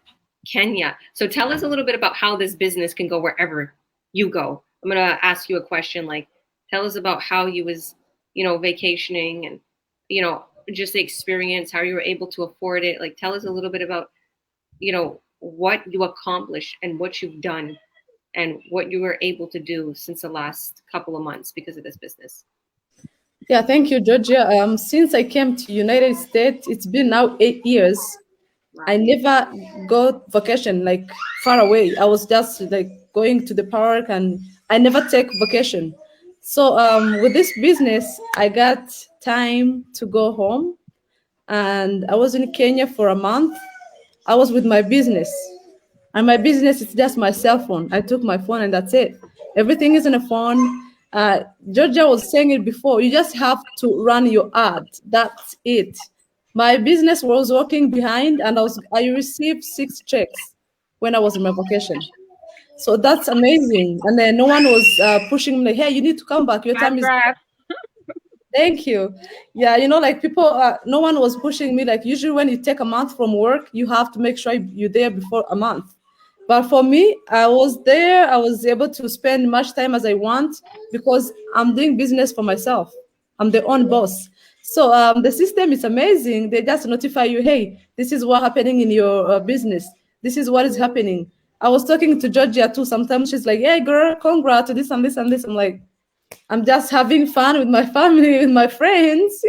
Kenya. So tell us a little bit about how this business can go wherever you go. I'm going to ask you a question, like, tell us about how you was, vacationing and, just the experience, how you were able to afford it. Like, tell us a little bit about, what you accomplished and what you've done and what you were able to do since the last couple of months because of this business. Yeah, thank you, Georgia. Since I came to United States, it's been now 8 years. Wow. I never go vacation like far away. I was just like going to the park, and I never take vacation. So with this business, I got time to go home, and I was in Kenya for a month. I was with my business, and my business is just my cell phone. I took my phone and that's it. Everything is in a phone. Georgia was saying it before. You just have to run your ad. That's it. My business was working behind, and I received 6 checks when I was in my vacation. So that's amazing. And then no one was pushing me like, "Hey, you need to come back. Your time is." Congrats. Thank you. Yeah, like people, no one was pushing me. Like usually when you take a month from work, you have to make sure you're there before a month. But for me, I was there. I was able to spend much time as I want because I'm doing business for myself. I'm the own boss. So the system is amazing. They just notify you, hey, this is what happening in your business. This is what is happening. I was talking to Georgia too. Sometimes she's like, hey, girl, congrats to this and this and this. I'm like, I'm just having fun with my family, with my friends,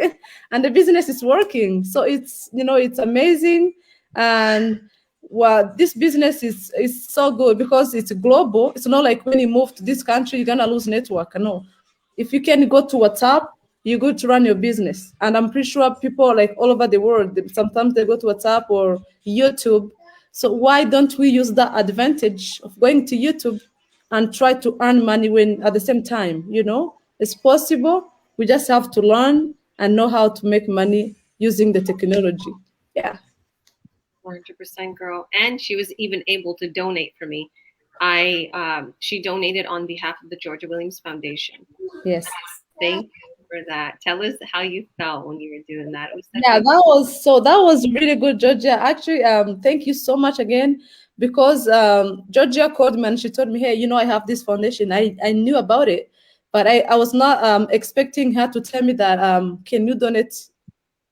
and the business is working. So it's amazing. And well, this business is so good because it's global. It's not like when you move to this country, you're gonna lose network. No, if you can go to WhatsApp, you're good to run your business. And I'm pretty sure people like all over the world, sometimes they go to WhatsApp or YouTube. So why don't we use that advantage of going to YouTube and try to earn money when at the same time, it's possible. We just have to learn and know how to make money using the technology. Yeah. 100%, girl. And she was even able to donate for me. She donated on behalf of the Georgia Williams Foundation. Yes. Thank you for that. Tell us how you felt when you were doing that. That was really good, Georgia. Actually, thank you so much again, because Georgia called me and she told me, hey, I have this foundation. I knew about it, but I was not expecting her to tell me that can you donate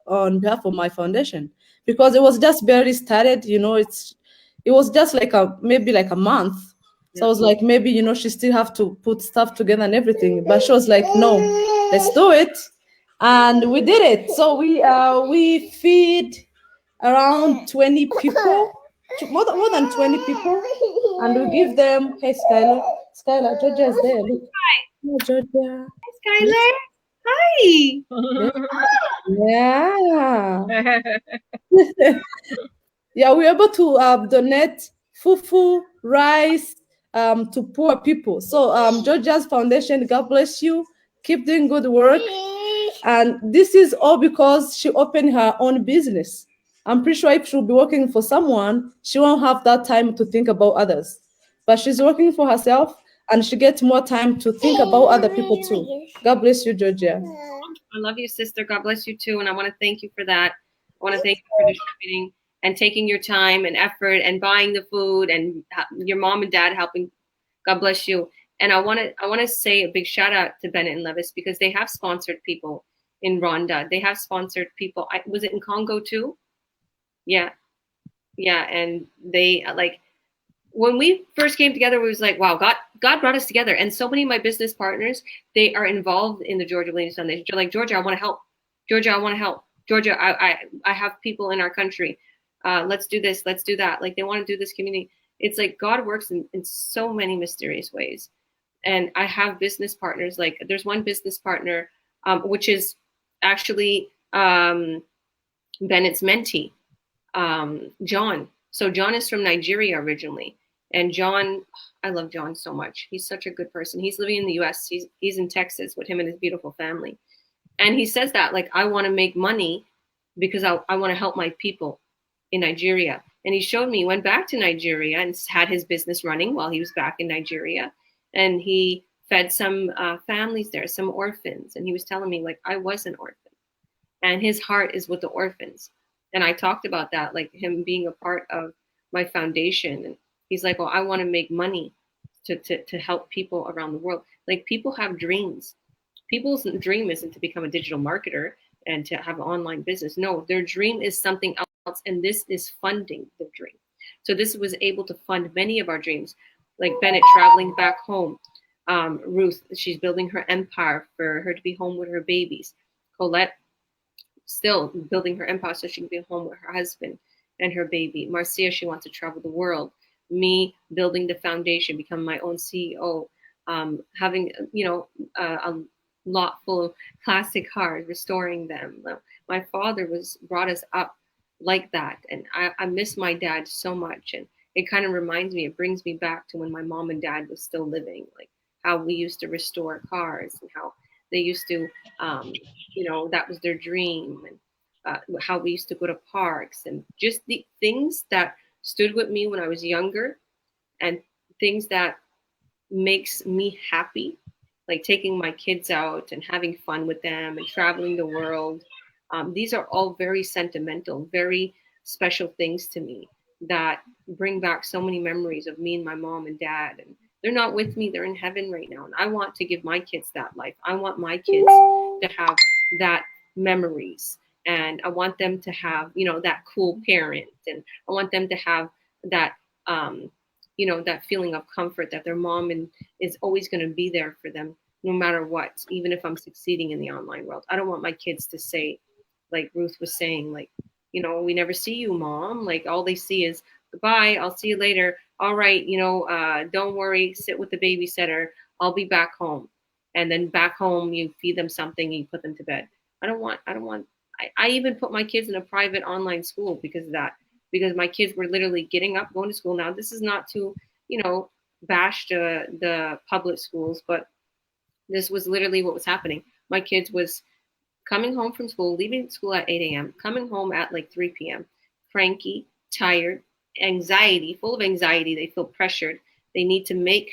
on behalf of my foundation, because it was just barely started. It was just like maybe like a month. So I was like, maybe she still have to put stuff together and everything, but she was like, no, let's do it. And we did it. So we feed around 20 people, more than 20 people, and we give them. Hey, Skylar, Georgia is there. Look, hi, Georgia. Skylar, hi. Yeah. Yeah. Yeah, we're able to donate fufu, rice to poor people. So Georgia's Foundation, God bless you. Keep doing good work. And this is all because she opened her own business. I'm pretty sure if she'll be working for someone, she won't have that time to think about others. But she's working for herself and she gets more time to think about other people too. God bless you, Georgia. I love you, sister. God bless you too. And I want to thank you for that. I want to thank you for distributing and taking your time and effort and buying the food and your mom and dad helping. God bless you. And I want to say a big shout out to Bennett and Levis because they have sponsored people in Rwanda. They have sponsored people. Was it in Congo too? Yeah. Yeah. And they like, when we first came together, we was like, wow, God brought us together. And so many of my business partners, they are involved in the Georgia Ladies Foundation. They're like, Georgia, I want to help. Georgia, I want to help. Georgia, I have people in our country. Let's do this. Let's do that. Like they want to do this community. It's like God works in so many mysterious ways. And I have business partners. Like there's one business partner, which is actually Bennett's mentee, John. So John is from Nigeria originally. And John, I love John so much. He's such a good person. He's living in the US. He's in Texas with him and his beautiful family. And he says that, like, I want to make money because I want to help my people in Nigeria. And he showed me, he went back to Nigeria and had his business running while he was back in Nigeria. And he fed some families there, some orphans. And he was telling me, like, I was an orphan. And his heart is with the orphans. And I talked about that, like him being a part of my foundation. And he's like, well, I want to make money to help people around the world. Like people have dreams. People's dream isn't to become a digital marketer and to have an online business. No, their dream is something else. And this is funding their dream. So this was able to fund many of our dreams, like Bennett traveling back home. Ruth, she's building her empire for her to be home with her babies. Colette, still building her empire so she can be home with her husband and her baby. Marcia, she wants to travel the world. Me building the foundation, become my own CEO, having a lot full of classic cars, restoring them. My father brought us up like that, and I miss my dad so much. And it kind of reminds me, it brings me back to when my mom and dad was still living, like how we used to restore cars and how they used to, that was their dream, and how we used to go to parks and just the things that stood with me when I was younger and things that makes me happy, like taking my kids out and having fun with them and traveling the world. These are all very sentimental, very special things to me that bring back so many memories of me and my mom and dad. And they're not with me, they're in heaven right now. And I want to give my kids that life. I want my kids to have that memories. And I want them to have, that cool parent. And I want them to have that, that feeling of comfort that their mom is always going to be there for them, no matter what, even if I'm succeeding in the online world. I don't want my kids to say, like Ruth was saying, like, we never see you, mom. Like all they see is, goodbye, I'll see you later. All right, don't worry, sit with the babysitter. I'll be back home. And then back home, you feed them something, you put them to bed. I even put my kids in a private online school because of that, because my kids were literally getting up, going to school. Now, this is not to, bash the public schools, but this was literally what was happening. My kids was coming home from school, leaving school at 8 a.m., coming home at like 3 p.m., cranky, tired, full of anxiety. They feel pressured. They need to make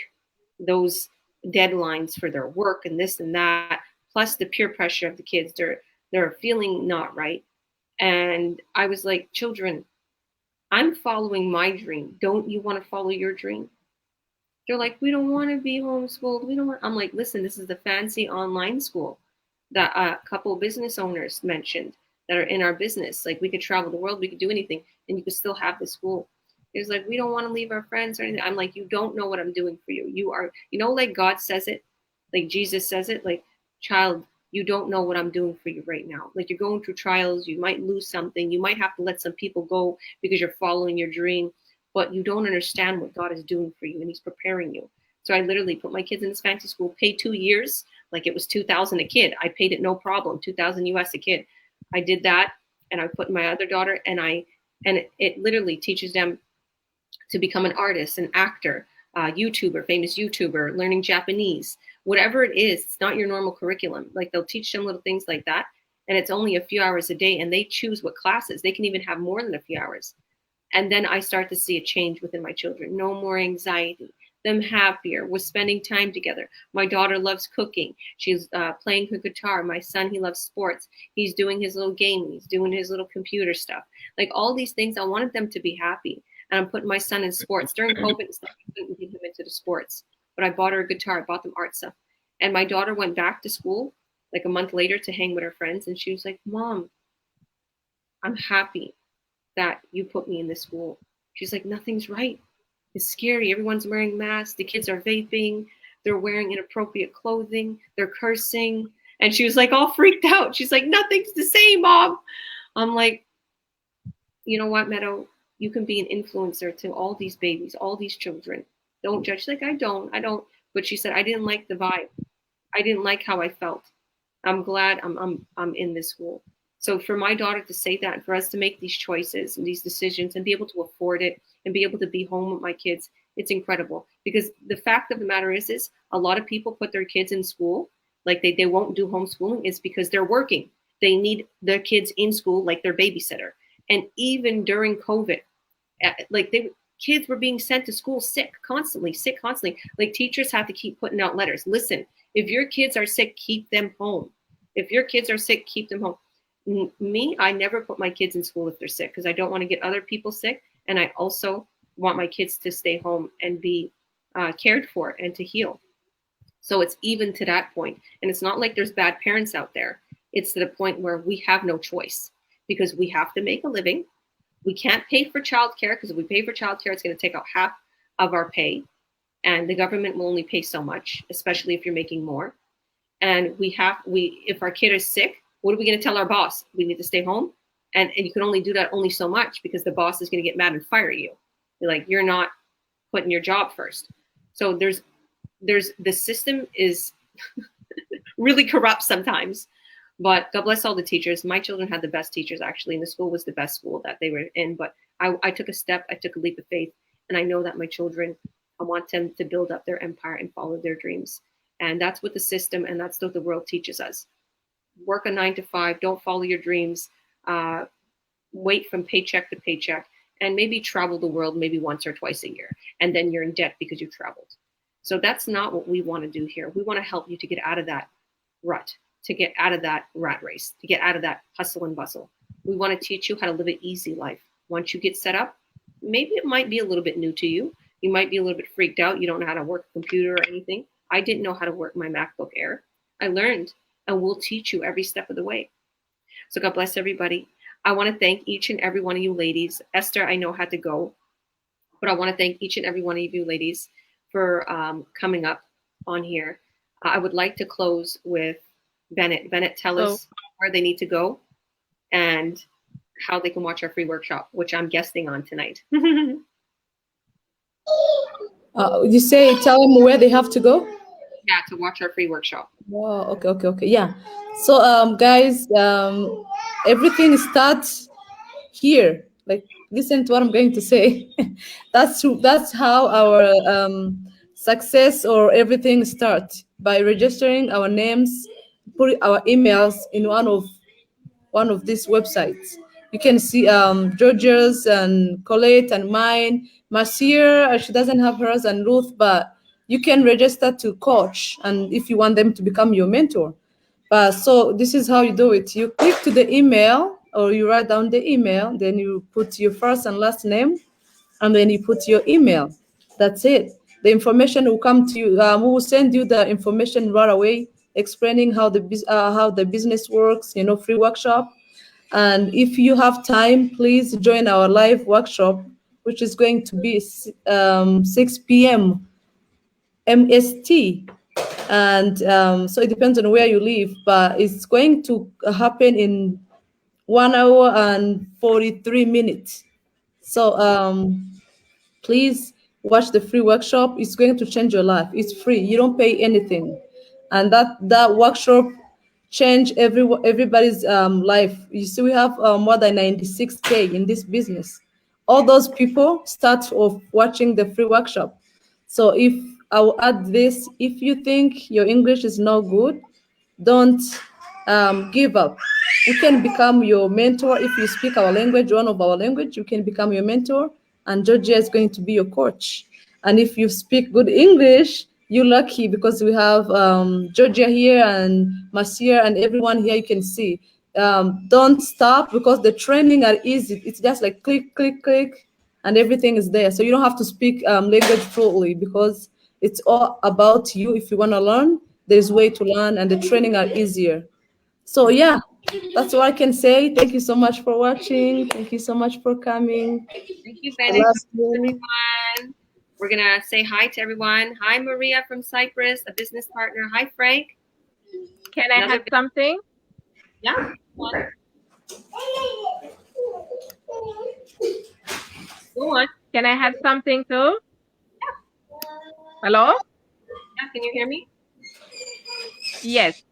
those deadlines for their work and this and that, plus the peer pressure of the kids. They're feeling not right. And I was like, children, I'm following my dream. Don't you want to follow your dream? They're like, we don't want to be homeschooled. I'm like, listen, this is the fancy online school that a couple of business owners mentioned that are in our business. Like we could travel the world, we could do anything, and you could still have the school. It's like, we don't want to leave our friends or anything. I'm like, you don't know what I'm doing for you. You are, like God says it, like Jesus says it, like, child, you don't know what I'm doing for you right now. Like you're going through trials, you might lose something, you might have to let some people go because you're following your dream, but you don't understand what God is doing for you and he's preparing you. So I literally put my kids in this fancy school, paid 2 years, like it was $2,000 a kid. I paid it no problem, $2,000 US a kid. I did that, and I put my other daughter, and it literally teaches them to become an artist, an actor, YouTuber, famous YouTuber, learning Japanese, whatever it is. It's not your normal curriculum. Like they'll teach them little things like that, and it's only a few hours a day, and they choose what classes. They can even have more than a few hours. And then I start to see a change within my children. No more anxiety, them happier. We're spending time together. My daughter loves cooking. She's playing her guitar. My son, he loves sports. He's doing his little gaming. He's doing his little computer stuff. Like all these things, I wanted them to be happy. And I'm putting my son in sports. During COVID and stuff, I couldn't get him into the sports. But I bought her a guitar. I bought them art stuff. And my daughter went back to school like a month later to hang with her friends. And she was like, Mom, I'm happy that you put me in this school. She's like, nothing's right. It's scary. Everyone's wearing masks. The kids are vaping. They're wearing inappropriate clothing. They're cursing. And she was like all freaked out. She's like, nothing's the same, Mom. I'm like, you know what, Meadow? You can be an influencer to all these babies, all these children. Don't judge. Like, I don't. But she said, I didn't like the vibe. I didn't like how I felt. I'm glad I'm in this school. So for my daughter to say that, and for us to make these choices and these decisions and be able to afford it and be able to be home with my kids, it's incredible. Because the fact of the matter is a lot of people put their kids in school, like they won't do homeschooling, is because they're working. They need their kids in school like their babysitter. And even during COVID, kids were being sent to school sick constantly. Like teachers have to keep putting out letters. Listen, if your kids are sick, keep them home. If your kids are sick, keep them home. Me, I never put my kids in school if they're sick because I don't want to get other people sick. And I also want my kids to stay home and be cared for and to heal. So it's even to that point. And it's not like there's bad parents out there. It's to the point where we have no choice because we have to make a living. We can't pay for childcare because if we pay for childcare, it's going to take out half of our pay. And the government will only pay so much, especially if you're making more. And if our kid is sick, what are we going to tell our boss? We need to stay home. And you can only do that only so much because the boss is going to get mad and fire you. You're not putting your job first. So the system is really corrupt sometimes. But God bless all the teachers. My children had the best teachers, actually, and the school was the best school that they were in. But I took a leap of faith. And I know that my children, I want them to build up their empire and follow their dreams. And that's what the system and that's what the world teaches us. Work a 9 to 5, don't follow your dreams, wait from paycheck to paycheck, and maybe travel the world maybe once or twice a year. And then you're in debt because you traveled. So that's not what we want to do here. We want to help you to get out of that rut, to get out of that rat race, to get out of that hustle and bustle. We want to teach you how to live an easy life. Once you get set up, maybe it might be a little bit new to you. You might be a little bit freaked out. You don't know how to work a computer or anything. I didn't know how to work my MacBook Air. I learned. And we'll teach you every step of the way. So God bless everybody. I want to thank each and every one of you ladies. Esther, I know had to go, but I want to thank each and every one of you ladies for coming up on here. I would like to close with Bennett. Bennett, tell us where they need to go and how they can watch our free workshop, which I'm guesting on tonight. You say tell them where they have to go? Yeah, to watch our free workshop. Oh, okay. Yeah. So, guys, everything starts here. Like, listen to what I'm going to say. That's how our success or everything starts, by registering our names, put our emails in one of these websites. You can see Georgia's and Colette and mine. Marcia, she doesn't have hers, and Ruth, but you can register to coach, and if you want them to become your mentor. So this is how you do it. You click to the email, or you write down the email, then you put your first and last name, and then you put your email. That's it. The information will come to you. We will send you the information right away, explaining how the business works, free workshop. And if you have time, please join our live workshop, which is going to be 6 p.m. MST. And so it depends on where you live, but it's going to happen in 1 hour and 43 minutes. So please watch the free workshop. It's going to change your life. It's free. You don't pay anything. And that workshop change everybody's life. You see, we have more than 96K in this business. All those people start off watching the free workshop. So if I will add this, if you think your English is not good, don't give up. We can become your mentor. If you speak our language, one of our language, you can become your mentor, and Georgia is going to be your coach. And if you speak good English, you're lucky because we have Georgia here and Marcia and everyone here. You can see. Don't stop because the training are easy. It's just like click, click, click, and everything is there. So you don't have to speak language fluently because it's all about you. If you want to learn, there's way to learn, and the training are easier. So yeah, that's what I can say. Thank you so much for watching. Thank you so much for coming. Thank you, I Bennett. love you. Everyone. We're gonna say hi to everyone. Hi, Maria from Cyprus, a business partner. Hi, Frank. Can I Another add something? yeah. Go on. Can I add something too? Hello? Yeah, can you hear me? Yes.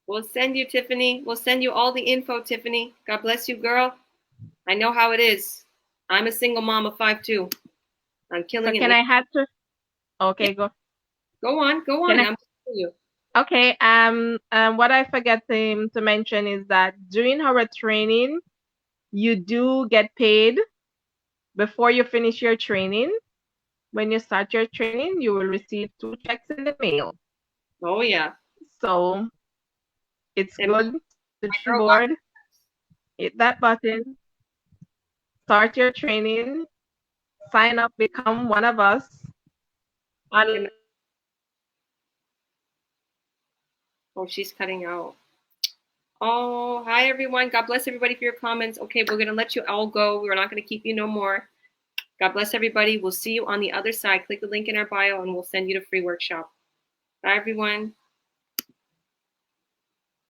We'll send you, Tiffany. We'll send you all the info, Tiffany. God bless you, girl. I know how it is. I'm a single mom of 5 too. I'm killing So it. can I add to? Okay, go. Go on, go Can on. I? I'm with you. Okay. What I forget to mention is that during our training, you do get paid before you finish your training. When you start your training, you will receive 2 checks in the mail. Oh yeah. So it's And good to my join girl got board, hit that button, start your training, sign up, become one of us. Oh, she's cutting out. Oh, hi everyone. God bless everybody for your comments. Okay, we're gonna let you all go. We're not gonna keep you no more. God bless everybody. We'll see you on the other side. Click the link in our bio and we'll send you the free workshop. Bye everyone.